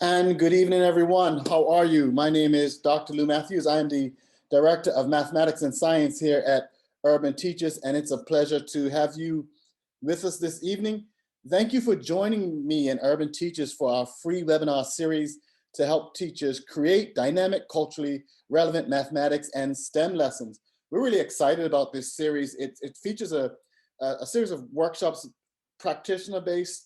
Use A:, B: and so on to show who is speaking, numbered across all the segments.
A: And good evening, everyone. How are you? My name is Dr. Lou Matthews. I am the Director of Mathematics and Science here at Urban Teachers, and it's a pleasure to have you with us this evening. Thank you for joining me and Urban Teachers for our free webinar series to help teachers create dynamic, culturally relevant mathematics and STEM lessons. We're really excited about this series. It features a series of workshops, practitioner-based,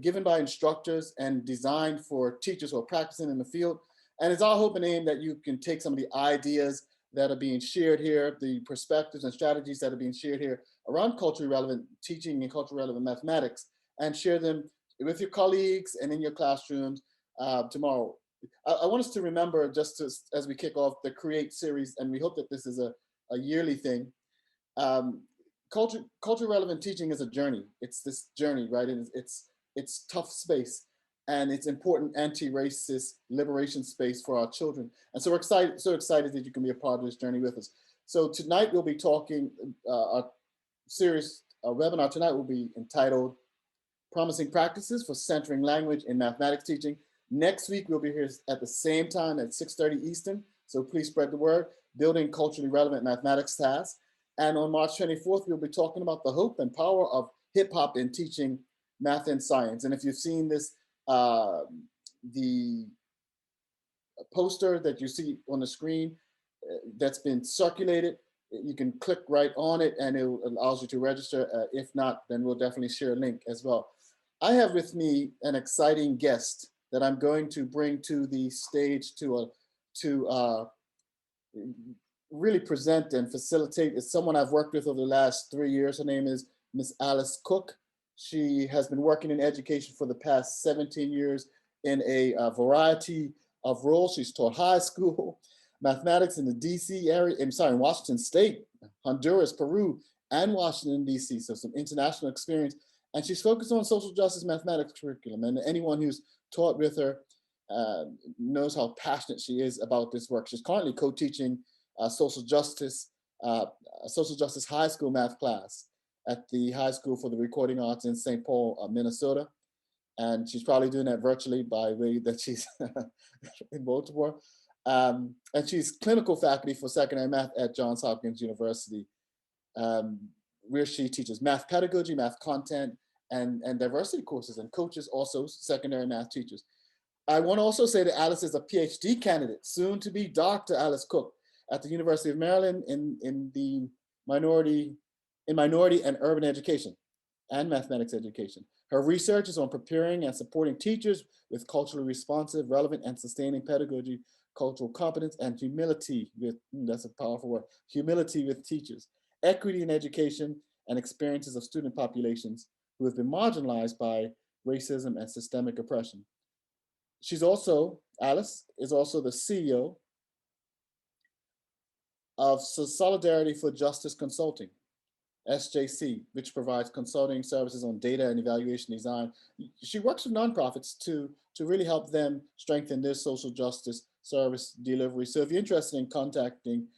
A: given by instructors and designed for teachers who are practicing in the field. And it's our hope and aim that you can take some of the ideas that are being shared here, the perspectives and strategies that are being shared here around culturally relevant teaching and culturally relevant mathematics, and share them with your colleagues and in your classrooms tomorrow. I want us to remember, just as we kick off the Create series, and we hope that this is a yearly thing. Culture relevant teaching is a journey. It's this journey, right? And it's tough space, and it's important anti-racist liberation space for our children. And so we're excited that you can be a part of this journey with us. So tonight we'll be talking, our webinar tonight will be entitled Promising Practices for Centering Language in Mathematics Teaching. Next week we'll be here at the same time at 6:30 Eastern. So please spread the word, building culturally relevant mathematics tasks. And on March 24th, we'll be talking about the hope and power of hip hop in teaching math and science. And if you've seen this, the poster that you see on the screen that's been circulated, you can click right on it and it allows you to register. If not, then we'll definitely share a link as well. I have with me an exciting guest that I'm going to bring to the stage to really present and facilitate. Is someone I've worked with over the last 3 years. Her name is Miss Alice Cook. She has been working in education for the past 17 years in a variety of roles. She's taught high school mathematics in the DC area, in Washington State, Honduras, Peru, and Washington, DC. So some international experience. And she's focused on social justice mathematics curriculum. And anyone who's taught with her knows how passionate she is about this work. She's currently co-teaching social justice high school math class at the High School for the Recording Arts in St. Paul, Minnesota. And she's probably doing that virtually by way that she's in Baltimore. And she's clinical faculty for secondary math at Johns Hopkins University, where she teaches math pedagogy, math content, and diversity courses, and coaches also secondary math teachers. I want to also say that Alice is a PhD candidate, soon to be Dr. Alice Cook, at the University of Maryland in minority and urban education and mathematics education. Her research is on preparing and supporting teachers with culturally responsive, relevant, and sustaining pedagogy, cultural competence, and humility with, that's a powerful word, humility with teachers, equity in education, and experiences of student populations who have been marginalized by racism and systemic oppression. Alice is also the CEO of Solidarity for Justice Consulting, SJC, which provides consulting services on data and evaluation design. She works with nonprofits to really help them strengthen their social justice service delivery. So if you're interested in contacting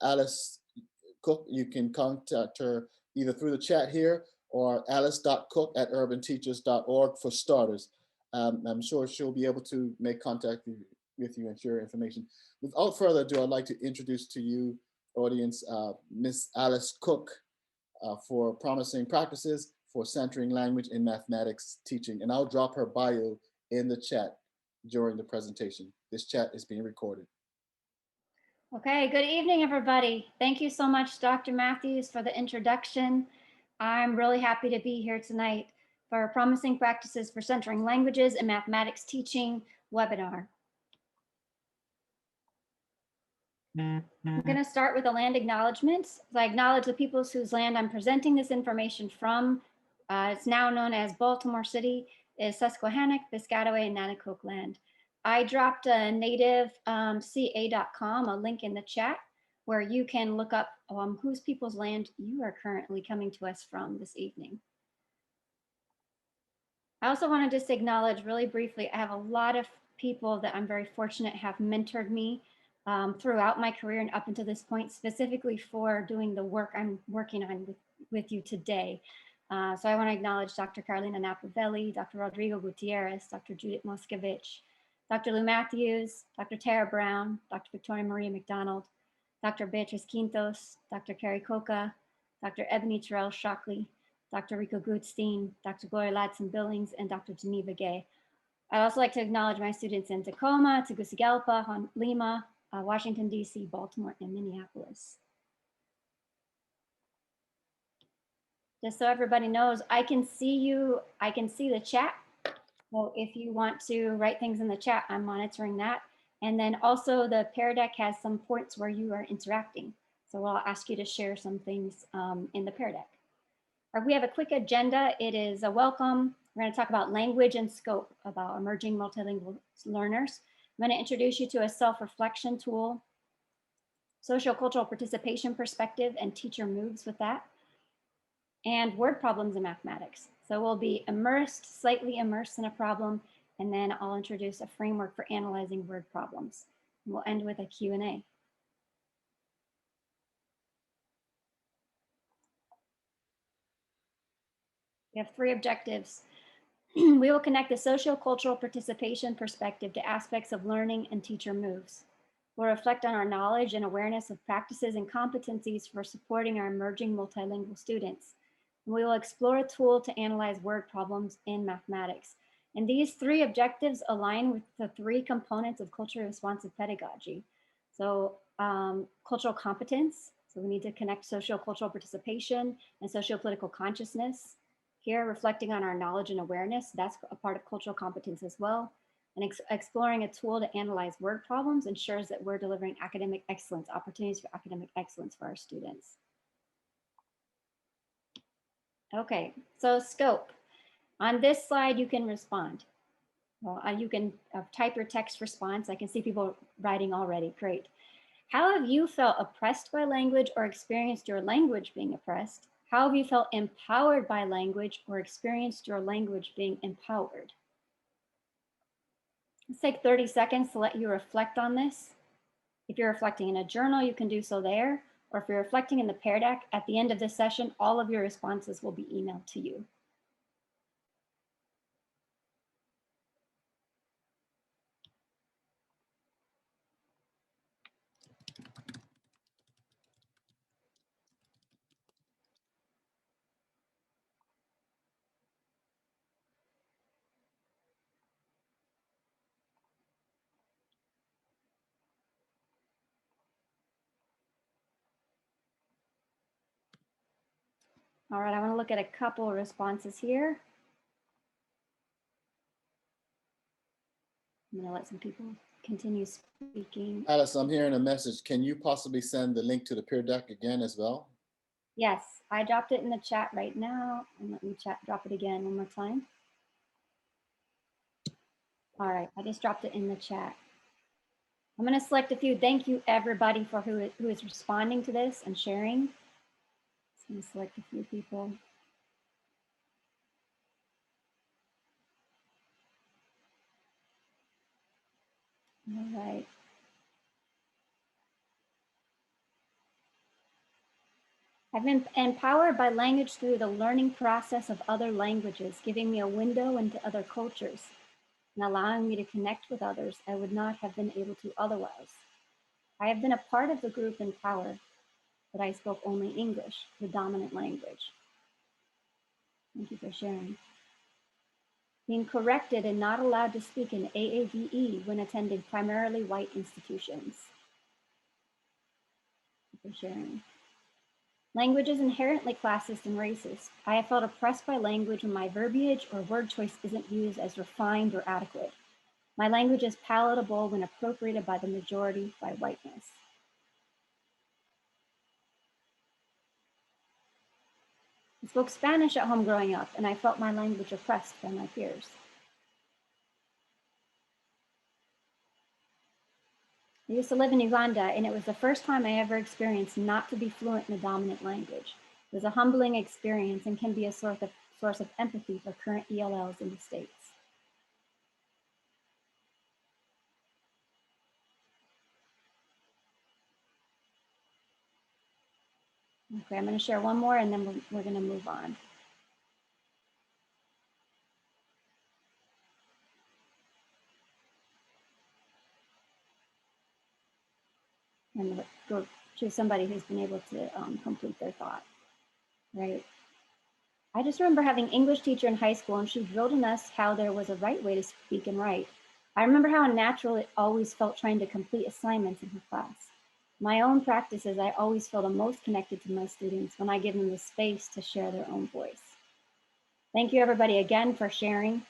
A: Alice Cook, you can contact her either through the chat here or alice.cook@urbanteachers.org for starters. I'm sure she'll be able to make contact with you and share information. Without further ado, I'd like to introduce to you, audience, Miss Alice Cook for Promising Practices for Centering Language in Mathematics Teaching. And I'll drop her bio in the chat during the presentation. This chat is being recorded.
B: Okay, good evening, everybody. Thank you so much, Dr. Matthews, for the introduction. I'm really happy to be here tonight for Promising Practices for Centering Languages in Mathematics Teaching webinar. I'm going to start with a land acknowledgement. I acknowledge the peoples whose land I'm presenting this information from. It's now known as Baltimore City, is Susquehannock, Piscataway, and Nanticoke land. I dropped a nativeca.com, a link in the chat, where you can look up whose people's land you are currently coming to us from this evening. I also want to just acknowledge really briefly, I have a lot of people that I'm very fortunate have mentored me throughout my career and up until this point, specifically for doing the work I'm working on with you today. So I want to acknowledge Dr. Carolina Napovelli, Dr. Rodrigo Gutierrez, Dr. Judith Moskovich, Dr. Lou Matthews, Dr. Tara Brown, Dr. Victoria Maria McDonald, Dr. Beatriz Quintos, Dr. Carrie Coca, Dr. Ebony Terrell Shockley, Dr. Rico Gutstein, Dr. Gloria Ladson Billings, and Dr. Geneva Gay. I'd also like to acknowledge my students in Tacoma, Tegucigalpa, Lima, Washington, D.C., Baltimore, and Minneapolis. Just so everybody knows, I can see you, I can see the chat. So if you want to write things in the chat, I'm monitoring that. And then also the Pear Deck has some points where you are interacting. So I'll ask you to share some things in the Pear Deck. We have a quick agenda. It is a welcome. We're going to talk about language and scope, about emerging multilingual learners. I'm going to introduce you to a self-reflection tool, sociocultural participation perspective, and teacher moves with that, and word problems in mathematics. So we'll be immersed, slightly immersed in a problem, and then I'll introduce a framework for analyzing word problems. We'll end with a Q&A. We have 3 objectives. We will connect the sociocultural participation perspective to aspects of learning and teacher moves. We'll reflect on our knowledge and awareness of practices and competencies for supporting our emerging multilingual students. And we will explore a tool to analyze word problems in mathematics. And these 3 objectives align with the 3 components of culturally responsive pedagogy. So cultural competence, so we need to connect sociocultural participation and sociopolitical consciousness. Here, reflecting on our knowledge and awareness, that's a part of cultural competence as well. And exploring a tool to analyze word problems ensures that we're delivering academic excellence, opportunities for academic excellence for our students. Okay, so scope. On this slide, you can respond. Well, you can type your text response. I can see people writing already, great. How have you felt oppressed by language or experienced your language being oppressed? How have you felt empowered by language or experienced your language being empowered? Let's take 30 seconds to let you reflect on this. If you're reflecting in a journal, you can do so there. Or if you're reflecting in the Pear Deck, at the end of this session, all of your responses will be emailed to you. All right, I want to look at a couple of responses here. I'm going to let some people continue speaking.
A: Alice, I'm hearing a message. Can you possibly send the link to the Peer Deck again as well?
B: Yes, I dropped it in the chat right now. And let me drop it again one more time. All right, I just dropped it in the chat. I'm going to select a few. Thank you, everybody, for who is responding to this and sharing. I'm going to select a few people. All right. I've been empowered by language through the learning process of other languages, giving me a window into other cultures and allowing me to connect with others I would not have been able to otherwise. I have been a part of the group in power, but I spoke only English, the dominant language. Thank you for sharing. Being corrected and not allowed to speak in AAVE when attending primarily white institutions. Thank you for sharing. Language is inherently classist and racist. I have felt oppressed by language when my verbiage or word choice isn't used as refined or adequate. My language is palatable when appropriated by the majority by whiteness. I spoke Spanish at home growing up, and I felt my language oppressed by my peers. I used to live in Uganda, and it was the first time I ever experienced not to be fluent in the dominant language. It was a humbling experience and can be a source of empathy for current ELLs in the States. Okay, I'm going to share one more and then we're going to move on. and go choose somebody who's been able to complete their thought, right? I just remember having English teacher in high school, and she drilled in us how there was a right way to speak and write. I remember how unnatural it always felt trying to complete assignments in her class. My own practices, I always feel the most connected to my students when I give them the space to share their own voice. Thank you everybody again for sharing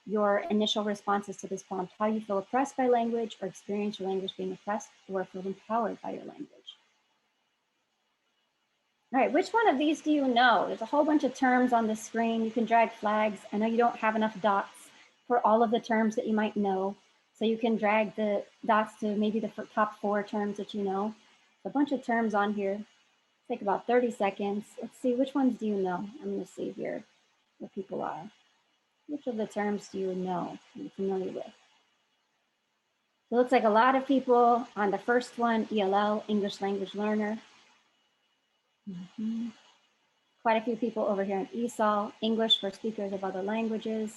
B: your initial responses to this prompt, how you feel oppressed by language or experience your language being oppressed or feel empowered by your language. All right, which one of these do you know? There's a whole bunch of terms on the screen. You can drag flags. I know you don't have enough dots for all of the terms that you might know. So you can drag the dots to maybe the top 4 terms that you know. There's a bunch of terms on here. Take about 30 seconds. Let's see, which ones do you know? I'm gonna see here where people are. Which of the terms do you know, are you familiar with? It looks like a lot of people on the first one, ELL, English language learner. Quite a few people over here in ESOL, English for speakers of other languages.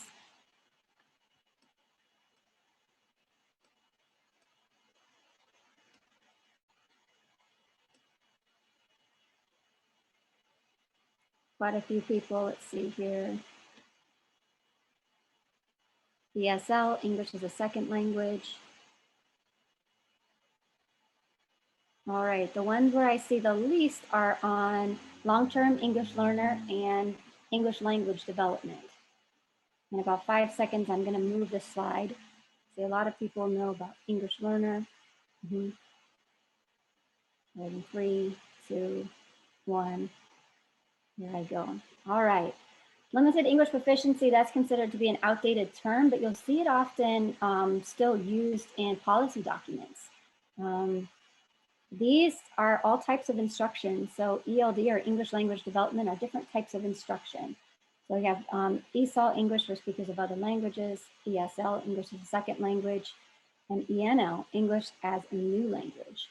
B: Quite a few people, let's see here. ESL, English as a second language. All right, the ones where I see the least are on long-term English learner and English language development. In about 5 seconds, I'm gonna move this slide. See, a lot of people know about English learner. 3, 2, 1, here I go. All right, limited English proficiency, that's considered to be an outdated term, but you'll see it often still used in policy documents. These are all types of instruction. So ELD or English language development are different types of instruction. So we have ESOL, English for speakers of other languages, ESL, English as a second language, and ENL, English as a new language.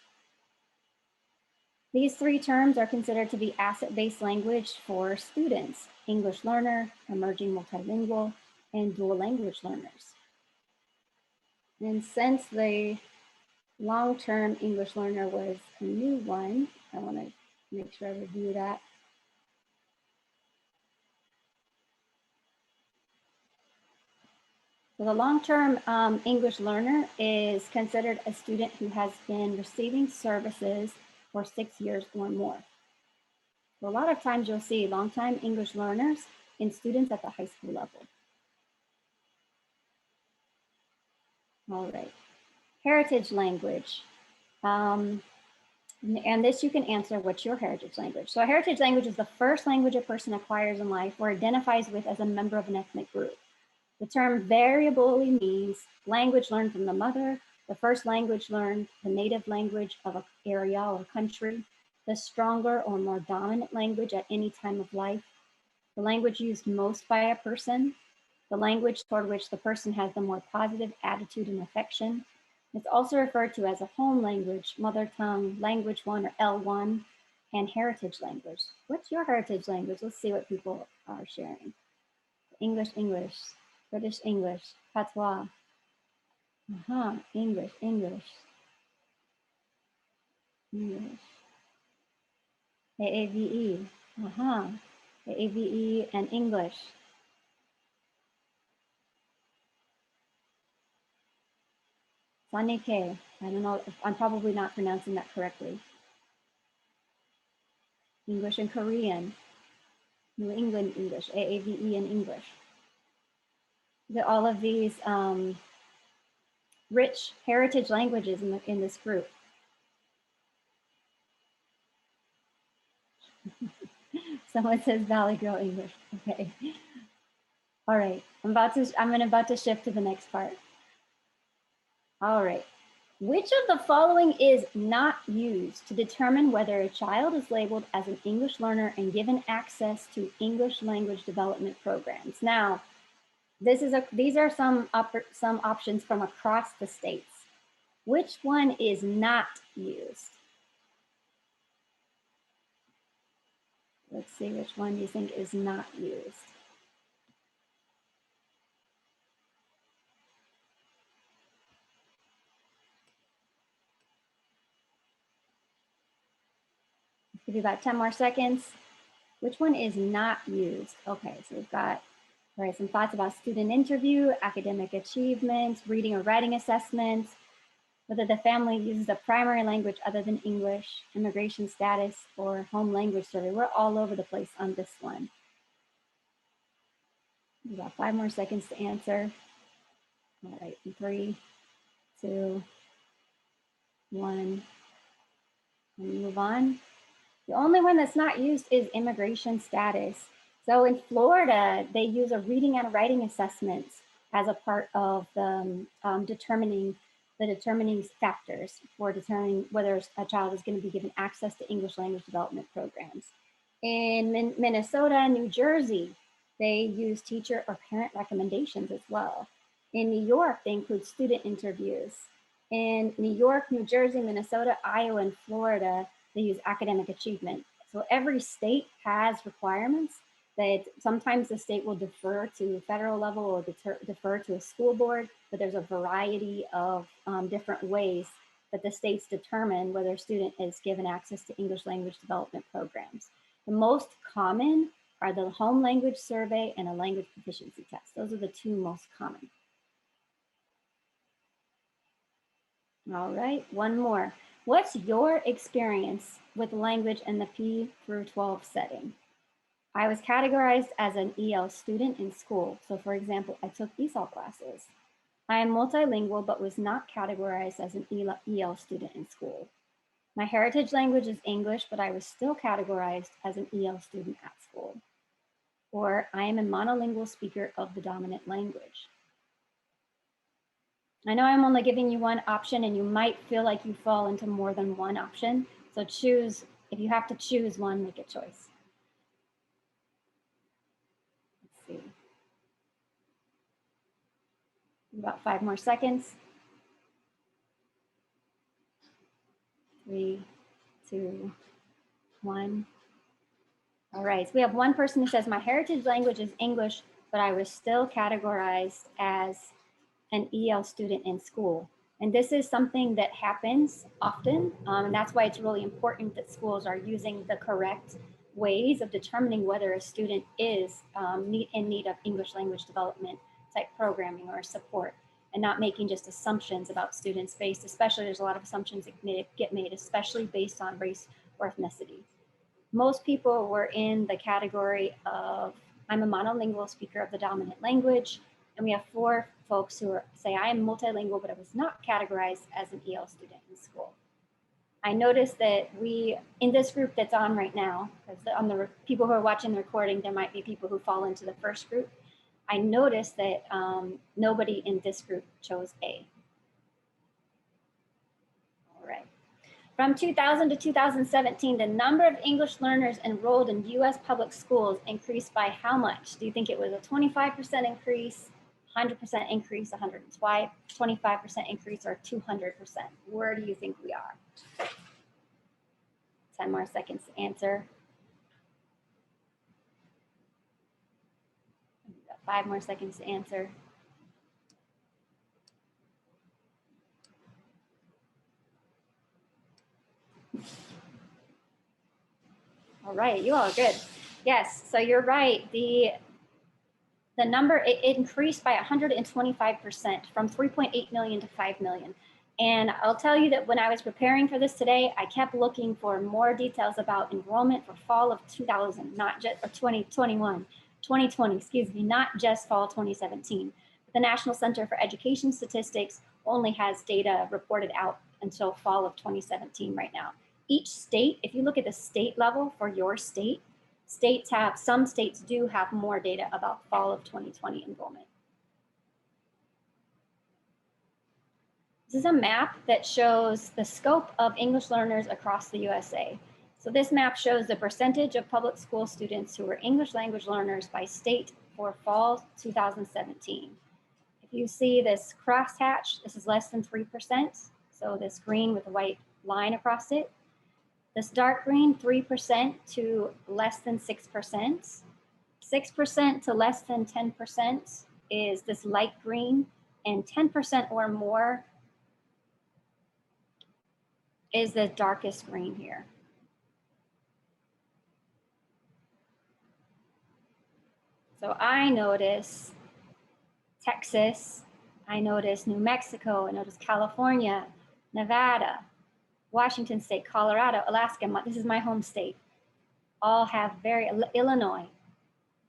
B: These 3 terms are considered to be asset-based language for students, English learner, emerging multilingual, and dual language learners. And since the long-term English learner was a new one, I want to make sure I review that. So the long-term English learner is considered a student who has been receiving services for 6 years or more. So a lot of times you'll see long-time English learners in students at the high school level. All right, heritage language. And this you can answer, what's your heritage language? So a heritage language is the first language a person acquires in life or identifies with as a member of an ethnic group. The term variably means language learned from the mother, the first language learned, the native language of an area or country, the stronger or more dominant language at any time of life, the language used most by a person, the language toward which the person has the more positive attitude and affection. It's also referred to as a home language, mother tongue, language 1 or L1, and heritage language. What's your heritage language? Let's see what people are sharing. English, English, British English, patois. English, English, English. AAVE, AAVE and English. Sanike, I don't know, I'm probably not pronouncing that correctly. English and Korean, New England English, AAVE and English. All of these rich heritage languages in this group. Someone says Valley Girl English, okay. All right, I'm about to shift to the next part. All right, which of the following is not used to determine whether a child is labeled as an English learner and given access to English language development programs? Now, these are some options from across the states. Which one is not used? Let's see which one you think is not used. Give you about 10 more seconds. Which one is not used? Okay, so we've got some thoughts about student interview, academic achievements, reading or writing assessments, whether the family uses a primary language other than English, immigration status, or home language survey. We're all over the place on this one. We've got 5 more seconds to answer. All right, 3, 2, 1, and move on. The only one that's not used is immigration status. So in Florida, they use a reading and writing assessment as a part of the determining factors for determining whether a child is going to be given access to English language development programs. In Minnesota and New Jersey, they use teacher or parent recommendations as well. In New York, they include student interviews. In New York, New Jersey, Minnesota, Iowa, and Florida, they use academic achievement. So every state has requirements that sometimes the state will defer to federal level or defer to a school board, but there's a variety of different ways that the states determine whether a student is given access to English language development programs. The most common are the home language survey and a language proficiency test. Those are the 2 most common. All right, one more. What's your experience with language in the P through 12 setting? I was categorized as an EL student in school. So for example, I took ESOL classes. I am multilingual, but was not categorized as an EL student in school. My heritage language is English, but I was still categorized as an EL student at school. Or I am a monolingual speaker of the dominant language. I know I'm only giving you one option and you might feel like you fall into more than one option. So choose, if you have to choose one, make a choice. Let's see. About 5 more seconds. 3, 2, 1. All right, so we have one person who says, my heritage language is English, but I was still categorized as an EL student in school. And this is something that happens often, and that's why it's really important that schools are using the correct ways of determining whether a student is in need of English language development type programming or support, and not making just assumptions about students based, especially there's a lot of assumptions that get made, especially based on race or ethnicity. Most people were in the category of, I'm a monolingual speaker of the dominant language. And we have 4 folks who say, I am multilingual, but I was not categorized as an EL student in school. I noticed that in this group that's on right now, because on the people who are watching the recording, there might be people who fall into the first group. I noticed that nobody in this group chose A. All right. From 2000 to 2017, the number of English learners enrolled in US public schools increased by how much? Do you think it was a 25% increase, 100% increase, 125% increase, or 200%? Where do you think we are? 10 more seconds to answer. 5 more seconds to answer. All right, you all are good. Yes, so you're right. The number, it increased by 125% from 3.8 million to 5 million. And I'll tell you that when I was preparing for this today, I kept looking for more details about enrollment for fall of 2000, not just, or 2020, excuse me, not just fall 2017. The National Center for Education Statistics only has data reported out until fall of 2017 right now. Each state, if you look at the state level for your state, some states do have more data about fall of 2020 enrollment. This is a map that shows the scope of English learners across the USA. So this map shows the percentage of public school students who were English language learners by state for fall 2017. If you see this crosshatch, this is less than 3%. So this green with a white line across it. This dark green, 3% to less than 6%. 6% to less than 10% is this light green, and 10% or more is the darkest green here. So I notice Texas, I notice New Mexico, I notice California, Nevada, Washington State, Colorado, Alaska, this is my home state, all have Illinois,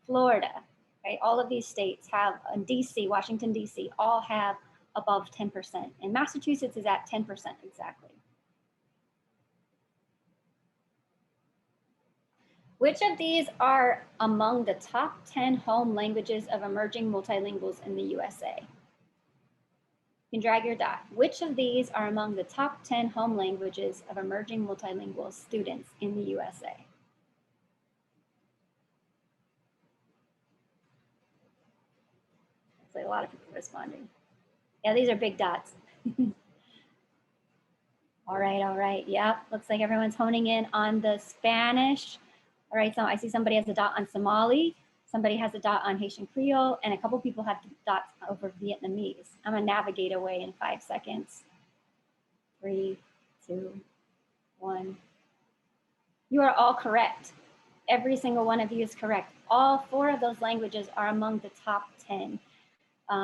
B: Florida, right? All of these states have, DC, Washington, DC, all have above 10%. And Massachusetts is at 10% exactly. Which of these are among the top 10 home languages of emerging multilinguals in the USA? You can drag your dot. Which of these are among the top 10 home languages of emerging multilingual students in the USA? It's like a lot of people responding. Yeah, these are big dots. All right. Yeah, looks like everyone's honing in on the Spanish. All right, so I see somebody has a dot on Somali, somebody has a dot on Haitian Creole, and a couple people have dots over Vietnamese. I'm gonna navigate away in 5 seconds. 3, 2, 1. You are all correct. Every single one of you is correct. All 4 of those languages are among the top 10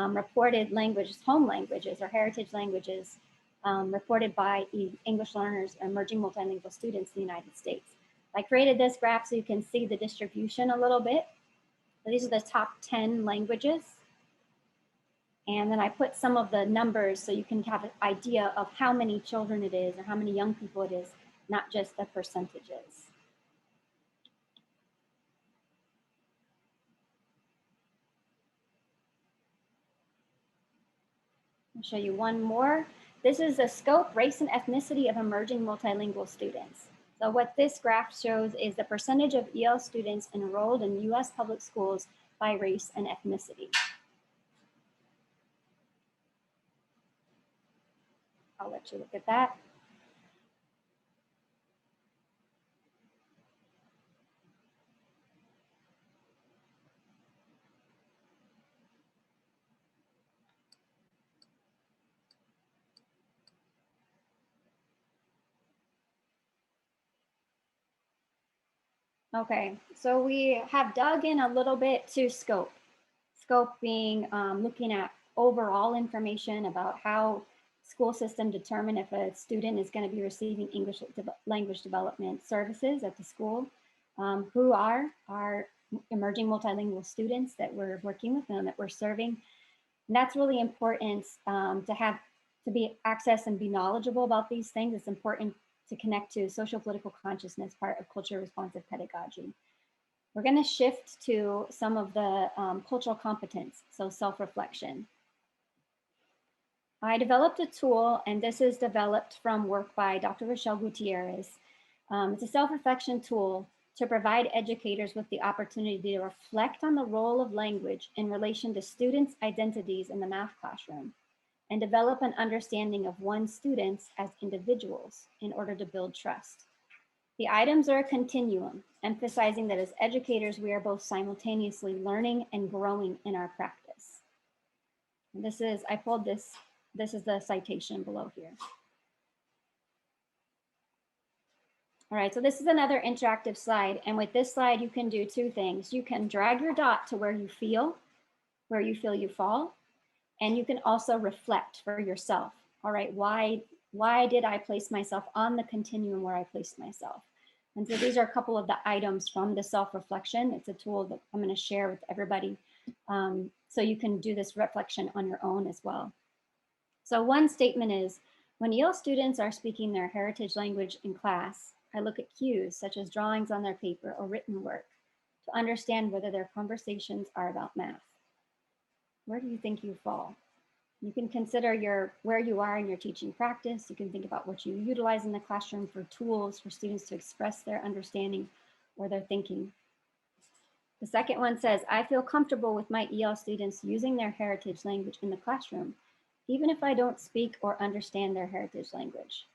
B: reported languages, home languages or heritage languages reported by English learners or emerging multilingual students in the United States. I created this graph so you can see the distribution a little bit. So these are the top 10 languages. And then I put some of the numbers so you can have an idea of how many children it is or how many young people it is, not just the percentages. I'll show you one more. This is the scope, race, and ethnicity of emerging multilingual students. So what this graph shows is the percentage of EL students enrolled in US public schools by race and ethnicity. I'll let you look at that. Okay, so we have dug in a little bit to scope. Scope being looking at overall information about how school system determine if a student is going to be receiving English language development services at the school, who are our emerging multilingual students that we're working with and that we're serving. And that's really important to be access and be knowledgeable about these things. It's important to connect to social political consciousness, part of culturally responsive pedagogy. We're going to shift to some of the cultural competence, so self-reflection. I developed a tool, and this is developed from work by Dr. Rochelle Gutierrez. It's a self-reflection tool to provide educators with the opportunity to reflect on the role of language in relation to students' identities in the math classroom and develop an understanding of one's students as individuals in order to build trust. The items are a continuum, emphasizing that as educators, we are both simultaneously learning and growing in our practice. And this is the citation below here. All right, so this is another interactive slide. And with this slide, you can do 2 things. You can drag your dot to where you feel you fall. And you can also reflect for yourself. All right, why did I place myself on the continuum where I placed myself? And so these are a couple of the items from the self-reflection. It's a tool that I'm going to share with everybody. So you can do this reflection on your own as well. So one statement is, when EL students are speaking their heritage language in class, I look at cues such as drawings on their paper or written work to understand whether their conversations are about math. Where do you think you fall? You can consider where you are in your teaching practice. You can think about what you utilize in the classroom for tools for students to express their understanding or their thinking. The second one says, I feel comfortable with my EL students using their heritage language in the classroom, even if I don't speak or understand their heritage language.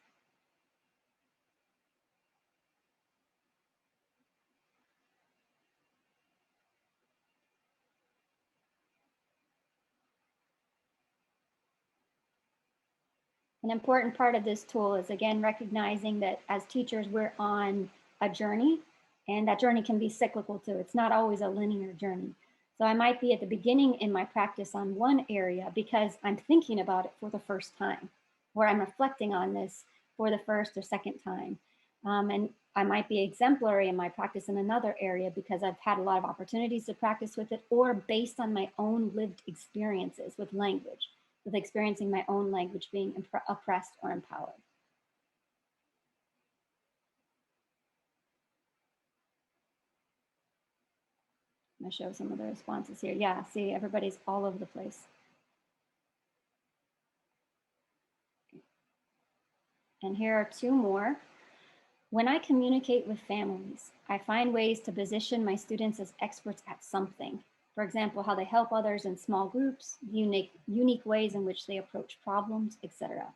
B: An important part of this tool is, again, recognizing that as teachers, we're on a journey, and that journey can be cyclical too. It's not always a linear journey. So I might be at the beginning in my practice on one area because I'm thinking about it for the first time, or I'm reflecting on this for the first or second time. And I might be exemplary in my practice in another area because I've had a lot of opportunities to practice with it, or based on my own lived experiences with language, with experiencing my own language being oppressed or empowered. I'm gonna show some of the responses here. Yeah, see, everybody's all over the place. And here are two more. When I communicate with families, I find ways to position my students as experts at something. For example, how they help others in small groups, unique ways in which they approach problems, etc.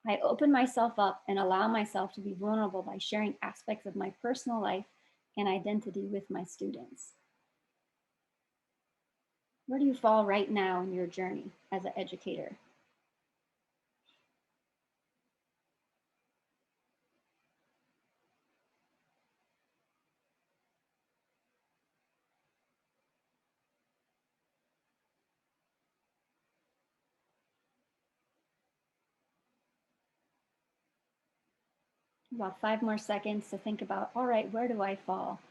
B: I open myself up and allow myself to be vulnerable by sharing aspects of my personal life and identity with my students. Where do you fall right now in your journey as an educator? About 5 more seconds to think about, all right, where do I fall?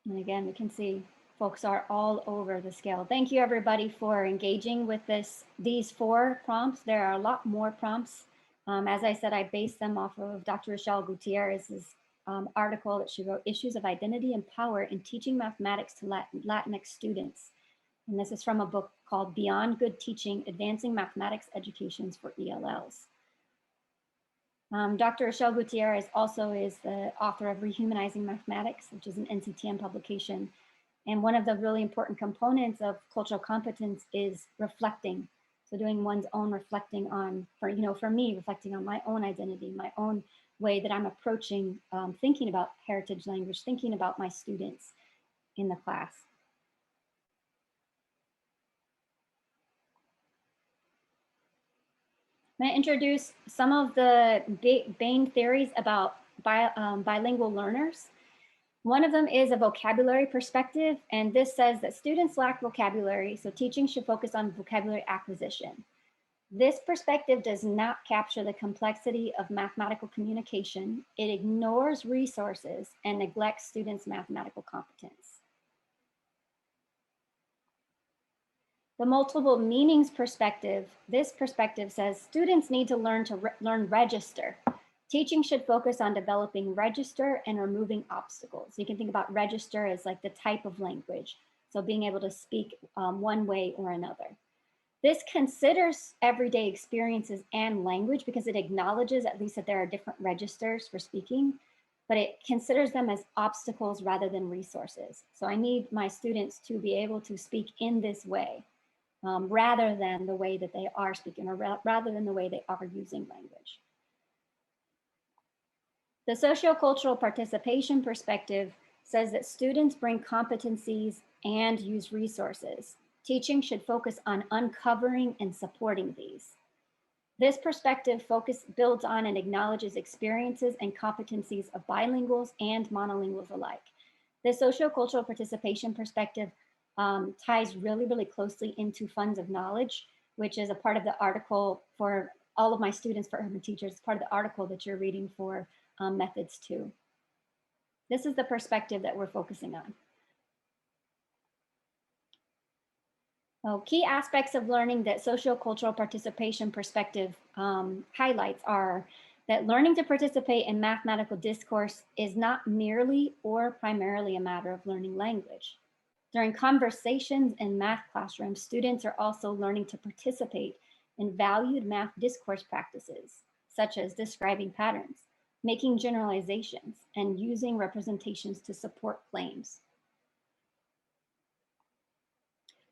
B: And again, we can see folks are all over the scale. Thank you everybody for engaging with these 4 prompts. There are a lot more prompts. As I said, I based them off of Dr. Rochelle Gutierrez's article that she wrote, Issues of Identity and Power in Teaching Mathematics to Latinx Students. And this is from a book called Beyond Good Teaching, Advancing Mathematics Educations for ELLs. Dr. Rochelle Gutierrez also is the author of Rehumanizing Mathematics, which is an NCTM publication. And one of the really important components of cultural competence is reflecting. So doing one's own reflecting on, for me, reflecting on my own identity, my own way that I'm approaching, thinking about heritage language, thinking about my students in the class. I'm going to introduce some of the main theories about bilingual learners. One of them is a vocabulary perspective, and this says that students lack vocabulary, so teaching should focus on vocabulary acquisition. This perspective does not capture the complexity of mathematical communication. It ignores resources and neglects students' mathematical competence. The multiple meanings perspective, this perspective says students need to learn register. Teaching should focus on developing register and removing obstacles. You can think about register as like the type of language. So being able to speak one way or another. This considers everyday experiences and language because it acknowledges at least that there are different registers for speaking, but it considers them as obstacles rather than resources. So I need my students to be able to speak in this way. Rather than the way that they are speaking, or rather than the way they are using language. The sociocultural participation perspective says that students bring competencies and use resources. Teaching should focus on uncovering and supporting these. This perspective builds on and acknowledges experiences and competencies of bilinguals and monolinguals alike. The sociocultural participation perspective ties really, really closely into funds of knowledge, which is a part of the article for all of my students for urban teachers, part of the article that you're reading for methods 2. This is the perspective that we're focusing on. Key aspects of learning that sociocultural participation perspective highlights are that learning to participate in mathematical discourse is not merely or primarily a matter of learning language. During conversations in math classrooms, students are also learning to participate in valued math discourse practices, such as describing patterns, making generalizations, and using representations to support claims.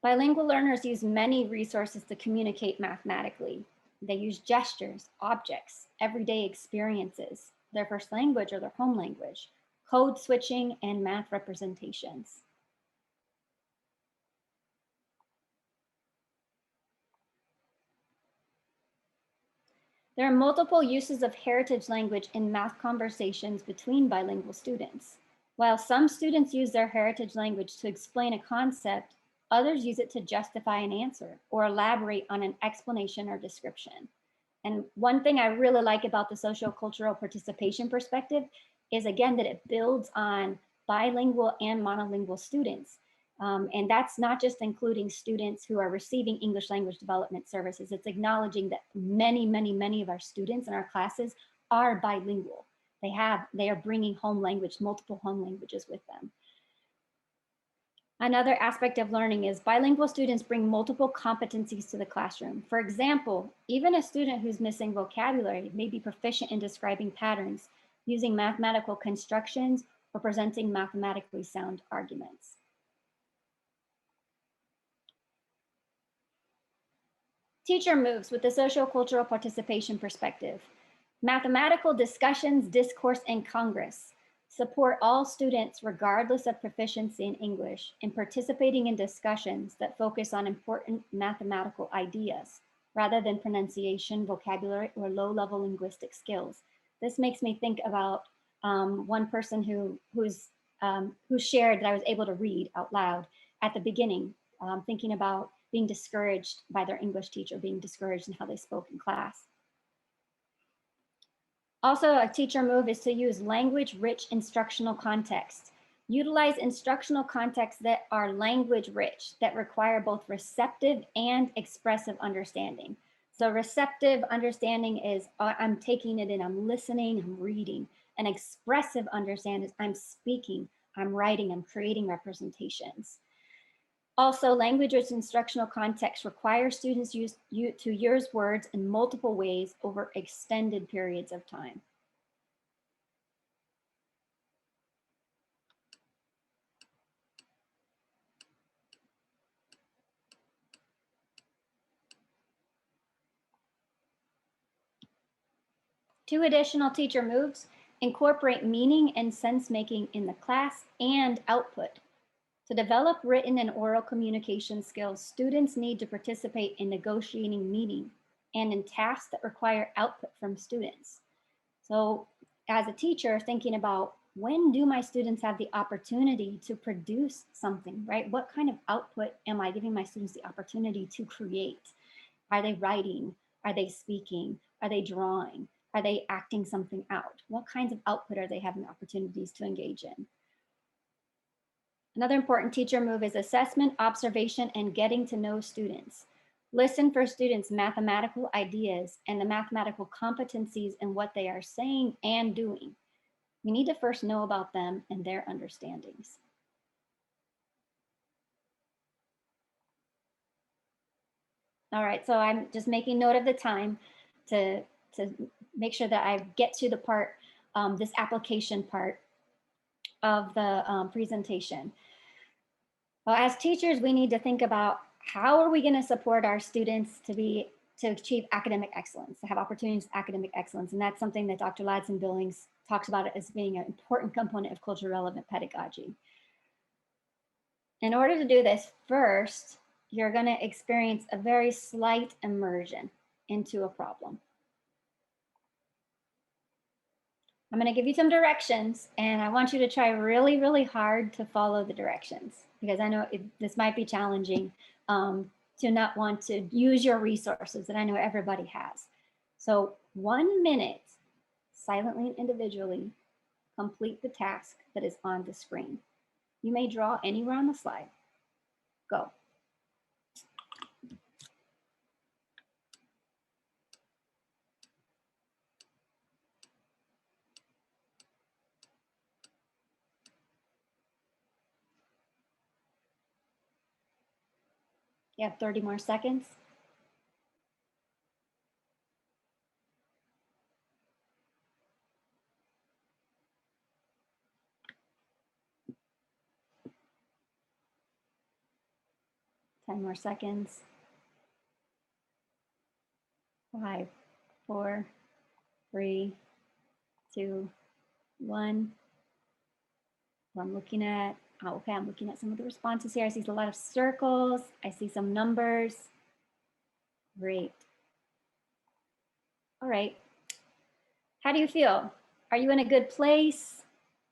B: Bilingual learners use many resources to communicate mathematically. They use gestures, objects, everyday experiences, their first language or their home language, code switching, and math representations. There are multiple uses of heritage language in math conversations between bilingual students. While some students use their heritage language to explain a concept, others use it to justify an answer or elaborate on an explanation or description. And one thing I really like about the sociocultural participation perspective is, again, that it builds on bilingual and monolingual students. And that's not just including students who are receiving English language development services. It's acknowledging that many of our students in our classes are bilingual. They are bringing home language, multiple home languages with them. Another aspect of learning is bilingual students bring multiple competencies to the classroom. For example, even a student who's missing vocabulary may be proficient in describing patterns, using mathematical constructions, or presenting mathematically sound arguments. Teacher moves with the sociocultural participation perspective. Mathematical discussions, discourse, and congress support all students regardless of proficiency in English in participating in discussions that focus on important mathematical ideas rather than pronunciation, vocabulary, or low-level linguistic skills. This makes me think about one person who shared that I was able to read out loud at the beginning, thinking about being discouraged by their English teacher, being discouraged in how they spoke in class. Also, a teacher move is to use language-rich instructional contexts. Utilize instructional contexts that are language-rich, that require both receptive and expressive understanding. So receptive understanding is I'm taking it in, I'm listening, I'm reading. And expressive understanding is I'm speaking, I'm writing, I'm creating representations. Also, language-rich instructional contexts require students to use words in multiple ways over extended periods of time. Two additional teacher moves incorporate meaning and sense-making in the class and output. To develop written and oral communication skills, students need to participate in negotiating meaning and in tasks that require output from students. So as a teacher, thinking about when do my students have the opportunity to produce something, right? What kind of output am I giving my students the opportunity to create? Are they writing? Are they speaking? Are they drawing? Are they acting something out? What kinds of output are they having opportunities to engage in? Another important teacher move is assessment, observation, and getting to know students. Listen for students' mathematical ideas and the mathematical competencies in what they are saying and doing. We need to first know about them and their understandings. All right, so I'm just making note of the time to make sure that I get to the part, this application part of the presentation. Well, as teachers, we need to think about how are we going to support our students to achieve academic excellence, to have opportunities for academic excellence. And that's something that Dr. Ladson-Billings talks about it as being an important component of culturally relevant pedagogy. In order to do this, first, you're going to experience a very slight immersion into a problem. I'm going to give you some directions, and I want you to try really, really hard to follow the directions, because I know this might be challenging to not want to use your resources that I know everybody has. So 1 minute, silently and individually, complete the task that is on the screen. You may draw anywhere on the slide. Go. You have 30 more seconds. Ten more seconds. 5, 4, 3, 2, 1. I'm looking at, okay, I'm looking at some of the responses here. I see a lot of circles. I see some numbers. Great. All right. How do you feel? Are you in a good place?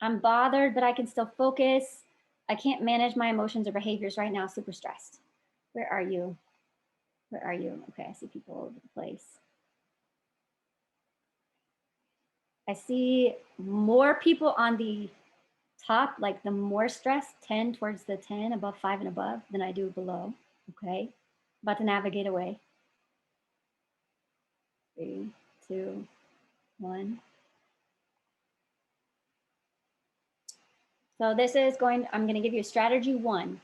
B: I'm bothered, but I can still focus. I can't manage my emotions or behaviors right now, super stressed. Where are you? Where are you? Okay, I see people all over the place. I see more people on the top, like the more stressed, 10 towards the 10, above 5 and above, than I do below. Okay, about to navigate away. 3, 2, 1. So this is I'm going to give you strategy 1.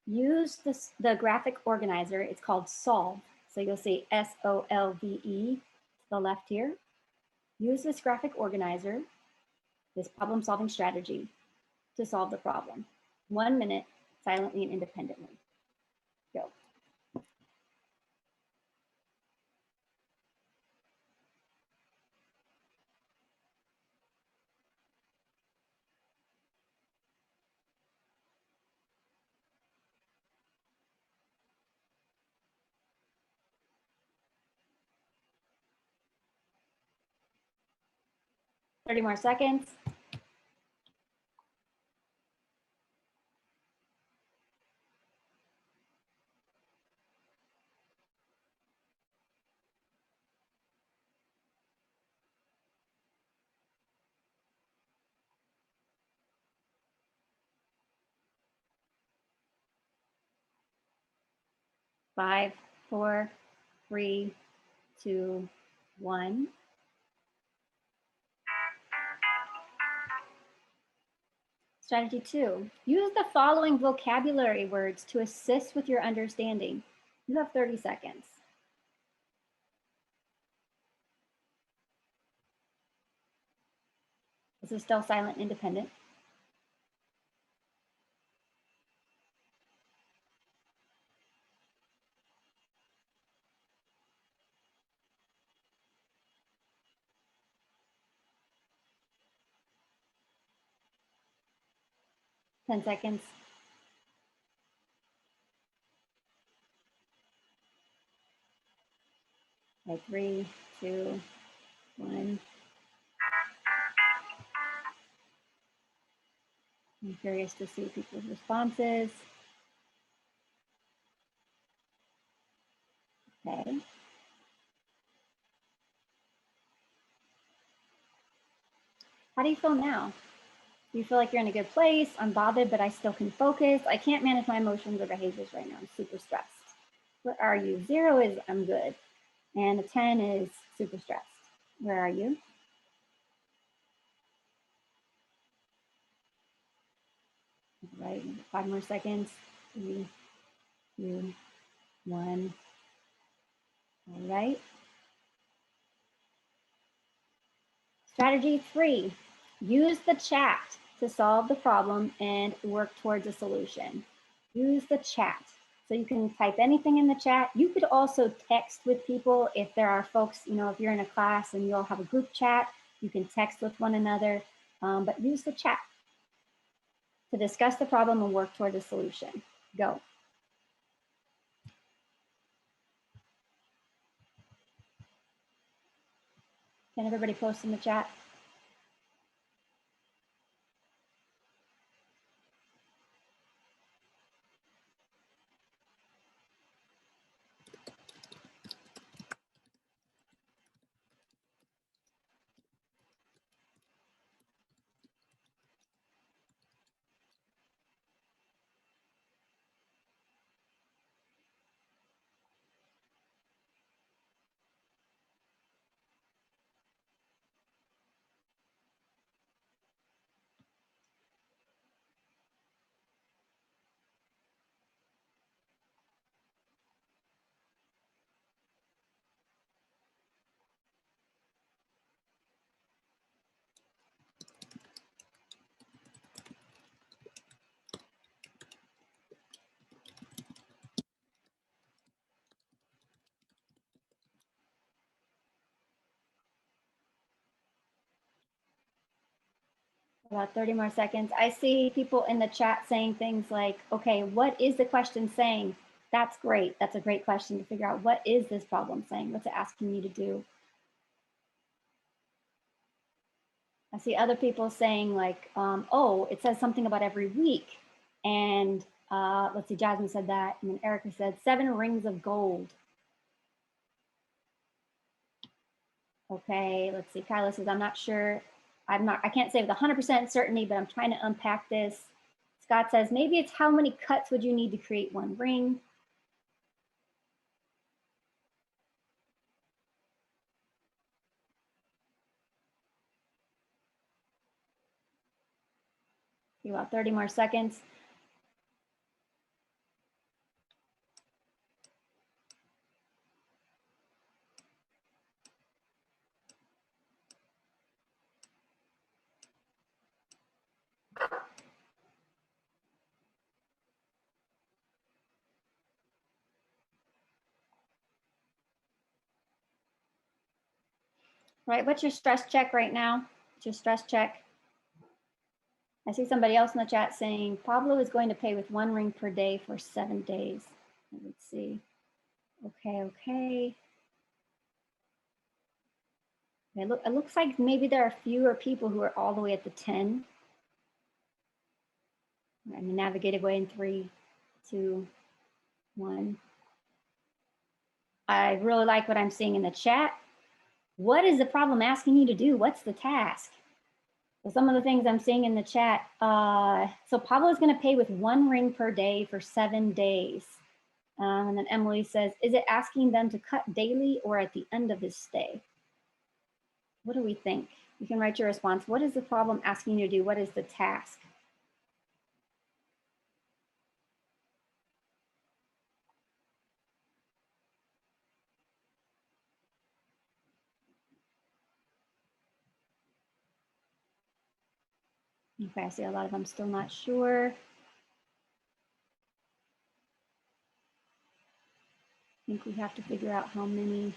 B: Use the graphic organizer. It's called Solve. So you'll see SOLVE to the left here. Use this graphic organizer, this problem solving strategy, to solve the problem. 1 minute, silently and independently. Go. Thirty more seconds. Five, 4, 3, 2, 1. Strategy 2, use the following vocabulary words to assist with your understanding. You have 30 seconds. This is still silent independent. Ten seconds. Okay, 3, 2, 1. I'm curious to see people's responses. Okay. How do you feel now? Do you feel like you're in a good place? I'm bothered, but I still can focus. I can't manage my emotions or behaviors right now. I'm super stressed. Where are you? 0 is I'm good. And a 10 is super stressed. Where are you? All right, 5 more seconds. 3, 2, 1. All right. Strategy 3, use the chat to solve the problem and work towards a solution. Use the chat. So you can type anything in the chat. You could also text with people if there are folks, if you're in a class and you all have a group chat, you can text with one another, but use the chat to discuss the problem and work toward a solution. Go. Can everybody post in the chat? About 30 more seconds. I see people in the chat saying things like, okay, what is the question saying? That's great. That's a great question to figure out. What is this problem saying? What's it asking me to do? I see other people saying like, oh, it says something about every week. And let's see, Jasmine said that. And then Erica said 7 rings of gold. Okay, let's see. Kyla says, I'm not sure. I can't say with 100% certainty, but I'm trying to unpack this. Scott says, maybe it's how many cuts would you need to create 1 ring? About 30 more seconds. Right, what's your stress check right now? What's your stress check? I see somebody else in the chat saying Pablo is going to pay with 1 ring per day for 7 days. Let's see. Okay. It looks like maybe there are fewer people who are all the way at the 10. I'm gonna navigate away in 3, 2, 1. I really like what I'm seeing in the chat. What is the problem asking you to do? What's the task? So some of the things I'm seeing in the chat. So Pablo is going to pay with 1 ring per day for 7 days. And then Emily says, is it asking them to cut daily or at the end of his stay? What do we think? You can write your response. What is the problem asking you to do? What is the task? Okay, I see a lot of them still not sure. I think we have to figure out how many.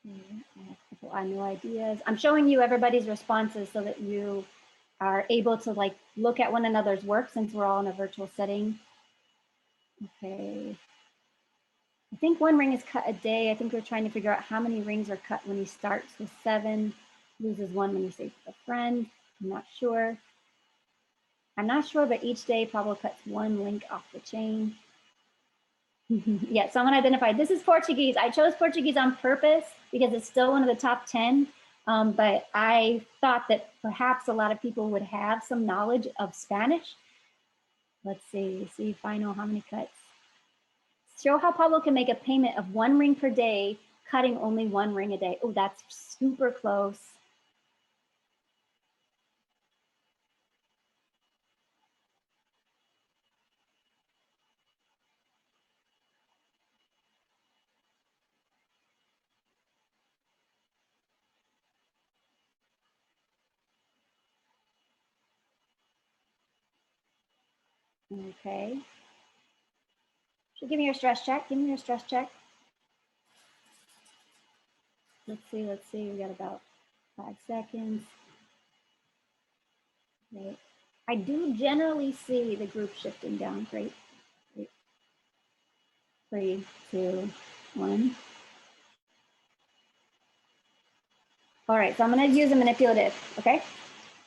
B: I have no ideas. I'm showing you everybody's responses so that you are able to like look at one another's work since we're all in a virtual setting. Okay. I think 1 ring is cut a day. I think we're trying to figure out how many rings are cut when he starts with 7, loses 1 when he stays with a friend. I'm not sure. But each day Pablo cuts 1 link off the chain. Yeah, someone identified, this is Portuguese. I chose Portuguese on purpose because it's still one of the top 10. But I thought that perhaps a lot of people would have some knowledge of Spanish. Let's see if I know how many cuts. Show how Pablo can make a payment of 1 ring per day, cutting only 1 ring a day. Oh, that's super close. Okay. So give me your stress check. Give me your stress check. Let's see. We got about 5 seconds. Okay. I do generally see the group shifting down. Great. 3, 2, 1. All right, so I'm going to use a manipulative. Okay.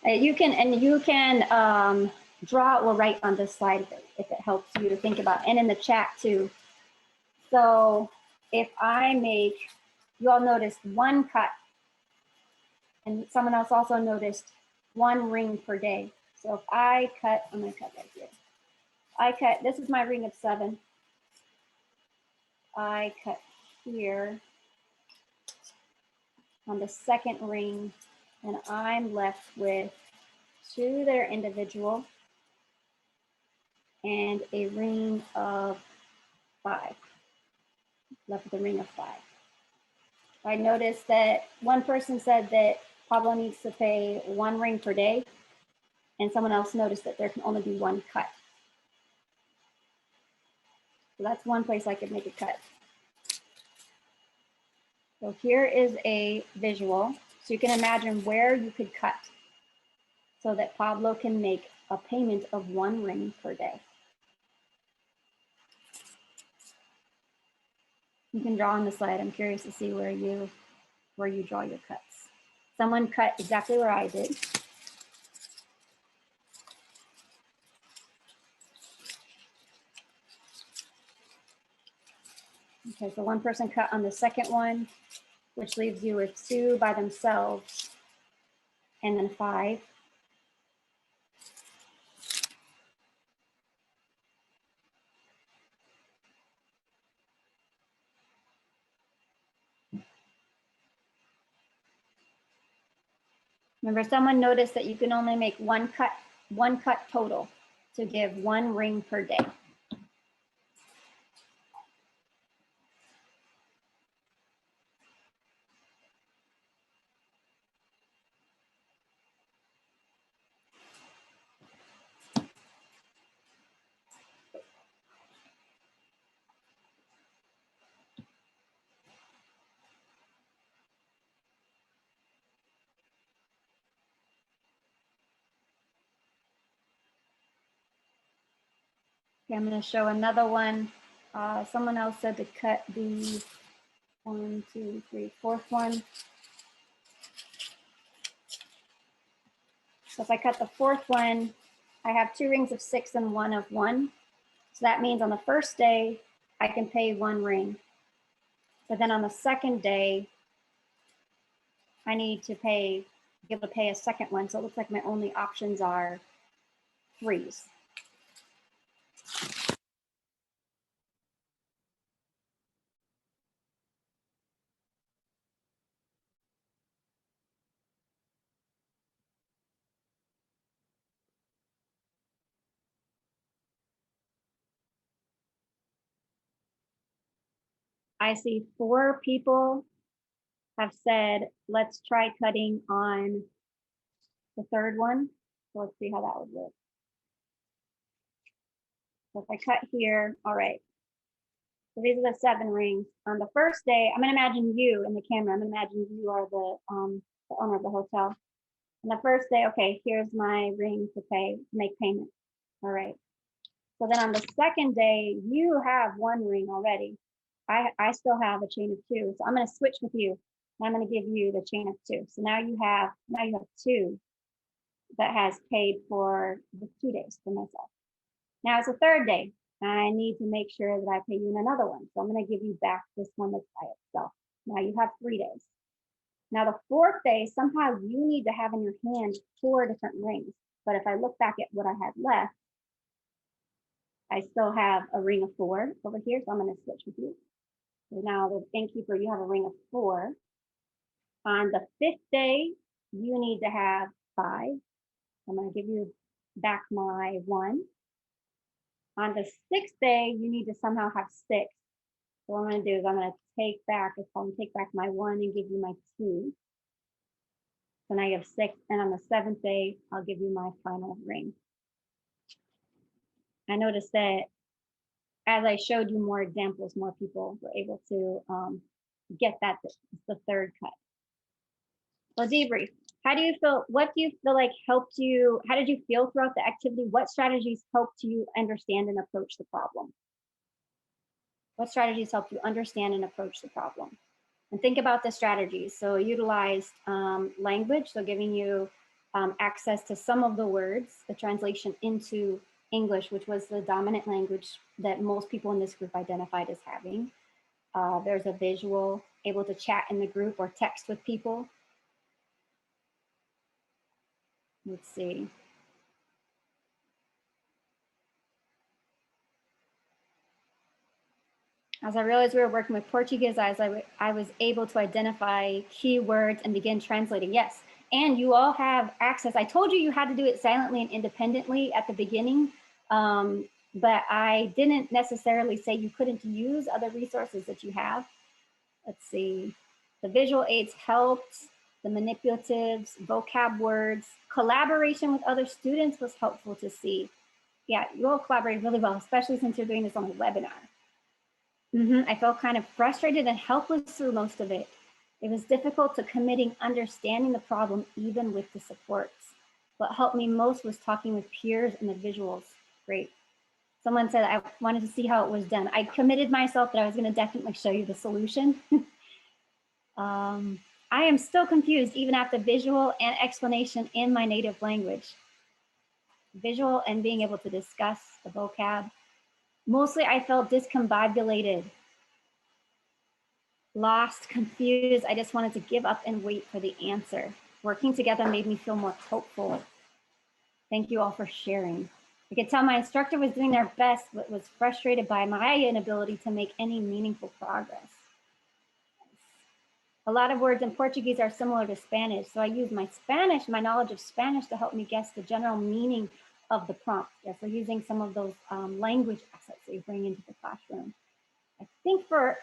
B: You can draw or write on this slide if it helps you to think about, and in the chat too. So if I make, you all noticed 1 cut, and someone else also noticed 1 ring per day. So if I cut, I'm going to cut right here. I cut, this is my ring of 7. I cut here on the 2nd ring, and I'm left with 2 that are individual and a ring of 5. Left with a ring of 5. I noticed that one person said that Pablo needs to pay 1 ring per day, and someone else noticed that there can only be 1 cut. So that's one place I could make a cut. So here is a visual. So you can imagine where you could cut so that Pablo can make a payment of 1 ring per day. You can draw on the slide. I'm curious to see where you draw your cuts. Someone cut exactly where I did. Okay, so one person cut on the second one, which leaves you with 2 by themselves, and then 5. Remember, someone noticed that you can only make one cut total to give 1 ring per day. Okay, I'm going to show another one. Someone else said to cut the 1, 2, 3, 4th one. So if I cut the 4th one, I have 2 rings of 6 and 1 of 1. So that means on the first day, I can pay 1 ring. But then on the second day, I need to be able to pay a second one. So it looks like my only options are 3s. I see 4 people have said, let's try cutting on the 3rd one. So let's see how that would work. So if I cut here, all right. So these are the 7 rings. On the first day, I'm going to imagine you in the camera. I'm going to imagine you are the owner of the hotel. On the first day, okay, here's my ring to make payment. All right. So then on the second day, you have 1 ring already. I still have a chain of 2. So I'm going to switch with you. I'm going to give you the chain of 2. So now you have 2 that has paid for the 2 days for myself. Now it's the 3rd day. I need to make sure that I pay you in another one. So I'm going to give you back this one that's by itself. Now you have 3 days. Now the 4th day, somehow you need to have in your hand 4 different rings. But if I look back at what I had left, I still have a ring of 4 over here. So I'm going to switch with you. So now the innkeeper, you have a ring of 4. On the 5th day, you need to have 5. I'm going to give you back my 1. On the 6th day, you need to somehow have 6. So what I'm going to do is I'm going to take back my 1 and give you my 2. So now you have 6. And on the 7th day, I'll give you my final ring. I noticed that as I showed you more examples, more people were able to get that, the 3rd cut. So debrief. How do you feel? What do you feel like helped you? How did you feel throughout the activity? What strategies helped you understand and approach the problem? What strategies helped you understand and approach the problem? And think about the strategies. So utilized language, so giving you access to some of the words, the translation into English, which was the dominant language that most people in this group identified as having. There's a visual, able to chat in the group or text with people. Let's see. As I realized we were working with Portuguese, I was able to identify keywords and begin translating. Yes, and you all have access. I told you had to do it silently and independently at the beginning, but I didn't necessarily say you couldn't use other resources that you have. Let's see. The visual aids helped, the manipulatives, vocab words, collaboration with other students was helpful to see. Yeah, you all collaborate really well, especially since you're doing this on a webinar. I felt kind of frustrated and helpless through most of it. It was difficult to committing understanding the problem even with the supports. What helped me most was talking with peers and the visuals. Great. Someone said I wanted to see how it was done. I committed myself that I was going to definitely show you the solution. I am still confused even after visual and explanation in my native language. Visual and being able to discuss the vocab. Mostly I felt discombobulated, lost, confused. I just wanted to give up and wait for the answer. Working together made me feel more hopeful. Thank you all for sharing. I could tell my instructor was doing their best, but was frustrated by my inability to make any meaningful progress. A lot of words in Portuguese are similar to Spanish, so I use my knowledge of Spanish to help me guess the general meaning of the prompt. Yeah, so using some of those language assets that you bring into the classroom.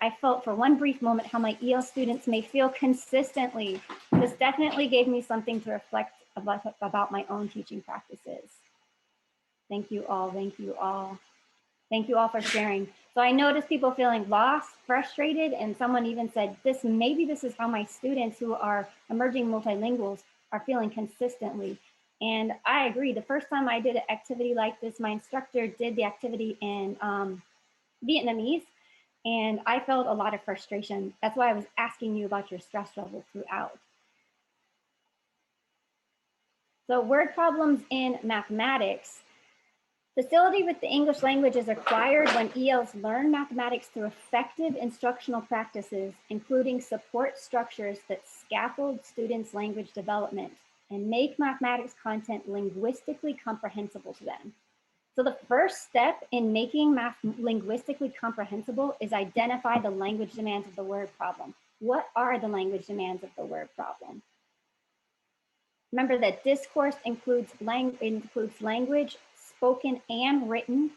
B: I felt for one brief moment how my EL students may feel consistently. This definitely gave me something to reflect about my own teaching practices. Thank you all, thank you all. Thank you all for sharing. So I noticed people feeling lost, frustrated, and someone even said, maybe this is how my students who are emerging multilinguals are feeling consistently. And I agree. The first time I did an activity like this, my instructor did the activity in Vietnamese, and I felt a lot of frustration. That's why I was asking you about your stress level throughout. So word problems in mathematics. Facility with the English language is acquired when ELs learn mathematics through effective instructional practices, including support structures that scaffold students' language development and make mathematics content linguistically comprehensible to them. So the first step in making math linguistically comprehensible is identify the language demands of the word problem. What are the language demands of the word problem? Remember that discourse includes language, spoken and written.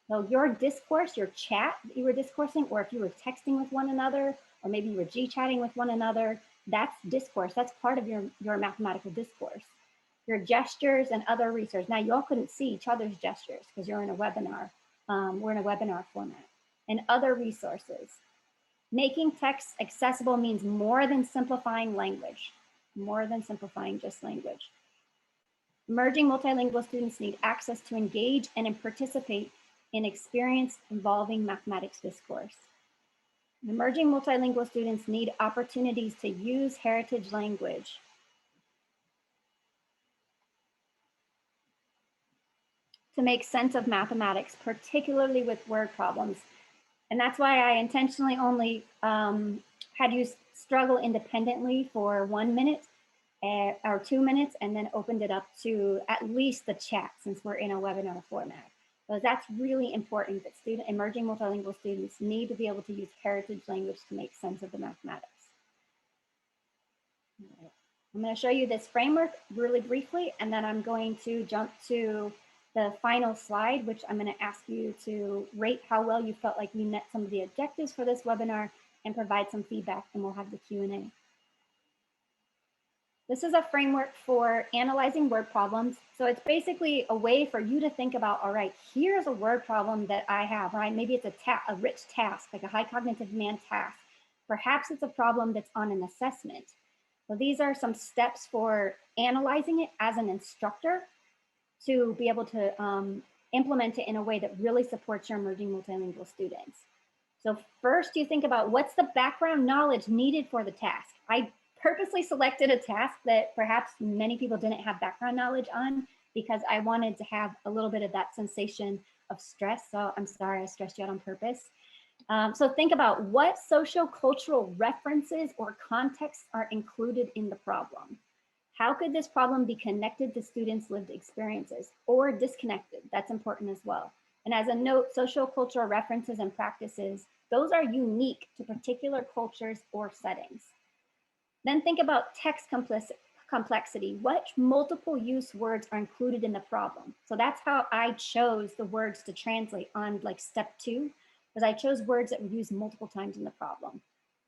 B: So your discourse, your chat that you were discoursing, or if you were texting with one another, or maybe you were G-chatting with one another, that's discourse. That's part of your mathematical discourse. Your gestures and other research. Now you all couldn't see each other's gestures because you're in a webinar. We're in a webinar format. And other resources. Making text accessible means more than simplifying language, more than simplifying just language. Emerging multilingual students need access to engage and participate in experience involving mathematics discourse. Emerging multilingual students need opportunities to use heritage language. To make sense of mathematics, particularly with word problems. And that's why I intentionally only had you struggle independently for 1 minute or 2 minutes, and then opened it up to at least the chat since we're in a webinar format. So that's really important that emerging multilingual students need to be able to use heritage language to make sense of the mathematics. I'm going to show you this framework really briefly, and then I'm going to jump to the final slide, which I'm going to ask you to rate how well you felt like we met some of the objectives for this webinar and provide some feedback, and we'll have the Q&A. This is a framework for analyzing word problems. So it's basically a way for you to think about, all right, here's a word problem that I have, right? Maybe it's a rich task, like a high cognitive demand task. Perhaps it's a problem that's on an assessment. So these are some steps for analyzing it as an instructor to be able to implement it in a way that really supports your emerging multilingual students. So first you think about what's the background knowledge needed for the task. I purposely selected a task that perhaps many people didn't have background knowledge on because I wanted to have a little bit of that sensation of stress. So I'm sorry I stressed you out on purpose. So think about what sociocultural references or contexts are included in the problem. How could this problem be connected to students' lived experiences or disconnected? That's important as well. And as a note, sociocultural references and practices, those are unique to particular cultures or settings. Then think about text complexity. What multiple use words are included in the problem? So that's how I chose the words to translate on like step 2, because I chose words that were used multiple times in the problem.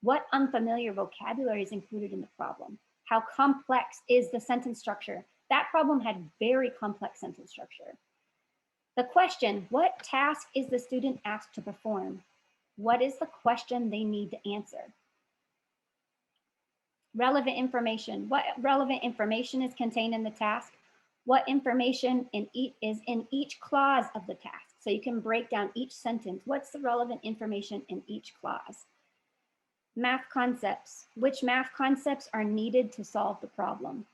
B: What unfamiliar vocabulary is included in the problem? How complex is the sentence structure? That problem had very complex sentence structure. The question, what task is the student asked to perform? What is the question they need to answer? Relevant information. What relevant information is contained in the task? What information is in each clause of the task? So you can break down each sentence. What's the relevant information in each clause? Math concepts. Which math concepts are needed to solve the problem?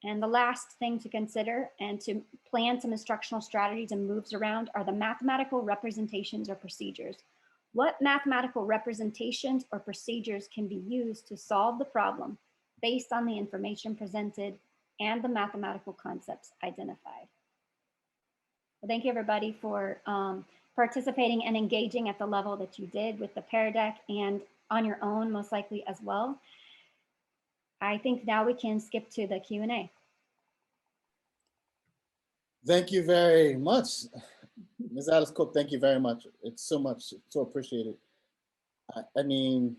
B: And the last thing to consider and to plan some instructional strategies and moves around are the mathematical representations or procedures. What mathematical representations or procedures can be used to solve the problem based on the information presented and the mathematical concepts identified? Well, thank you everybody for participating and engaging at the level that you did with the Pear Deck and on your own, most likely as well. I think now we can skip to the Q&A.
A: Thank you very much. Ms. Alice Cook, thank you very much. It's so appreciated. I mean,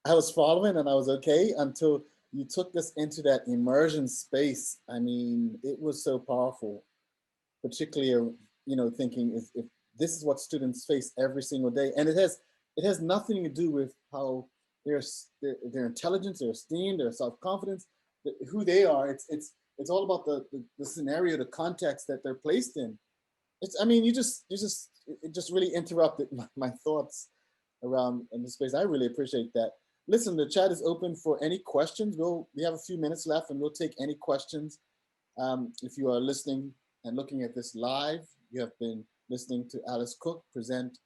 A: I was following and I was okay until you took us into that immersion space. I mean, it was so powerful, particularly, thinking if this is what students face every single day, and it has nothing to do with how their intelligence, their esteem, their self-confidence, who they are. It's all about the scenario, the context that they're placed in. I mean, it just really interrupted my thoughts around in the space. I really appreciate that. Listen, the chat is open for any questions. We have a few minutes left and we'll take any questions. If you are listening and looking at this live, you have been listening to Alice Cook present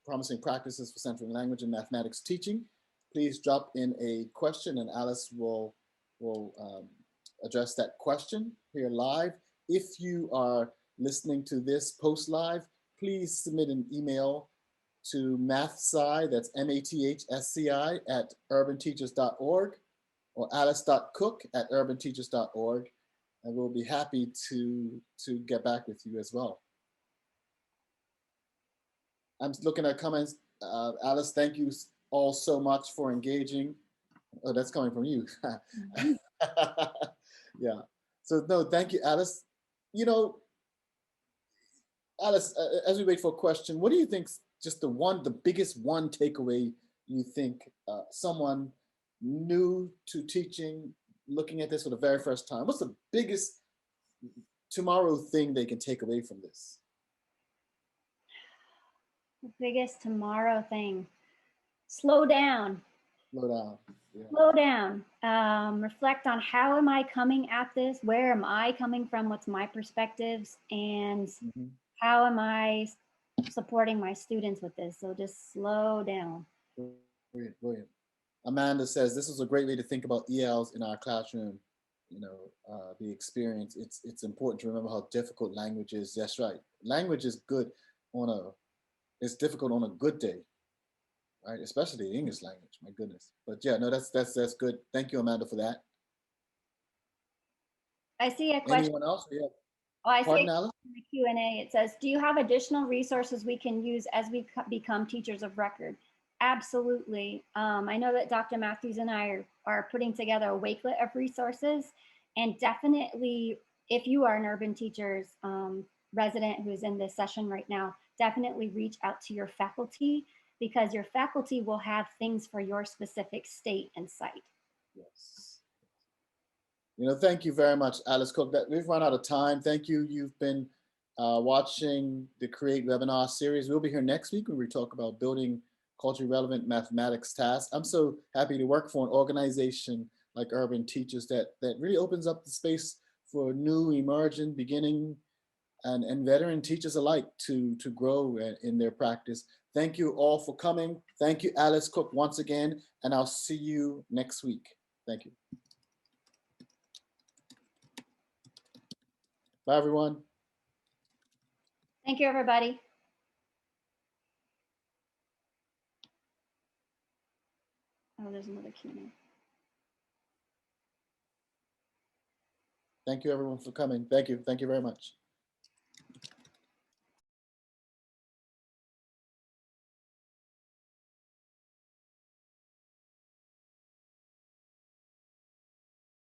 A: Promising Practices for Centering Language and Mathematics Teaching. Please drop in a question and Alice will address that question here live. If you are listening to this post live, please submit an email to mathsci, that's MATHSCI at urbanteachers.org or alice.cook@urbanteachers.org. And we'll be happy to get back with you as well. I'm looking at comments. Alice, thank you all so much for engaging. Oh, that's coming from you. Yeah. So no, thank you, Alice. Alice, as we wait for a question, what do you think just the biggest one takeaway you think someone new to teaching, looking at this for the very first time, what's the biggest tomorrow thing they can take away from this?
B: The biggest tomorrow thing. Slow down.
A: Slow down. Yeah.
B: Slow down. Reflect on how am I coming at this? Where am I coming from? What's my perspectives? And how am I supporting my students with this? So just slow down.
A: Brilliant. Amanda says this is a great way to think about ELs in our classroom. The experience. It's important to remember how difficult language is. That's right. Language is good it's difficult on a good day, right? Especially the English language. My goodness. But yeah, no, that's good. Thank you, Amanda, for that.
B: I see a question.
A: Anyone else? Yeah.
B: Oh, I see
A: Pardon,
B: in
A: Alice?
B: the Q&A. It says, do you have additional resources we can use as we become teachers of record? Absolutely. I know that Dr. Matthews and I are putting together a wakelet of resources, and definitely if you are an Urban Teachers resident who's in this session right now, definitely reach out to your faculty because your faculty will have things for your specific state and site.
A: Yes. Thank you very much, Alice Cook. We've run out of time. Thank you. You've been watching the Create webinar series. We'll be here next week when we talk about building culturally relevant mathematics tasks. I'm so happy to work for an organization like Urban Teachers that really opens up the space for new, emerging, beginning, and veteran teachers alike to grow in their practice. Thank you all for coming. Thank you, Alice Cook, once again, and I'll see you next week. Thank you. Bye, everyone.
B: Thank you, everybody. Oh, there's another Q&A.
A: Thank you, everyone, for coming. Thank you. Thank you very much.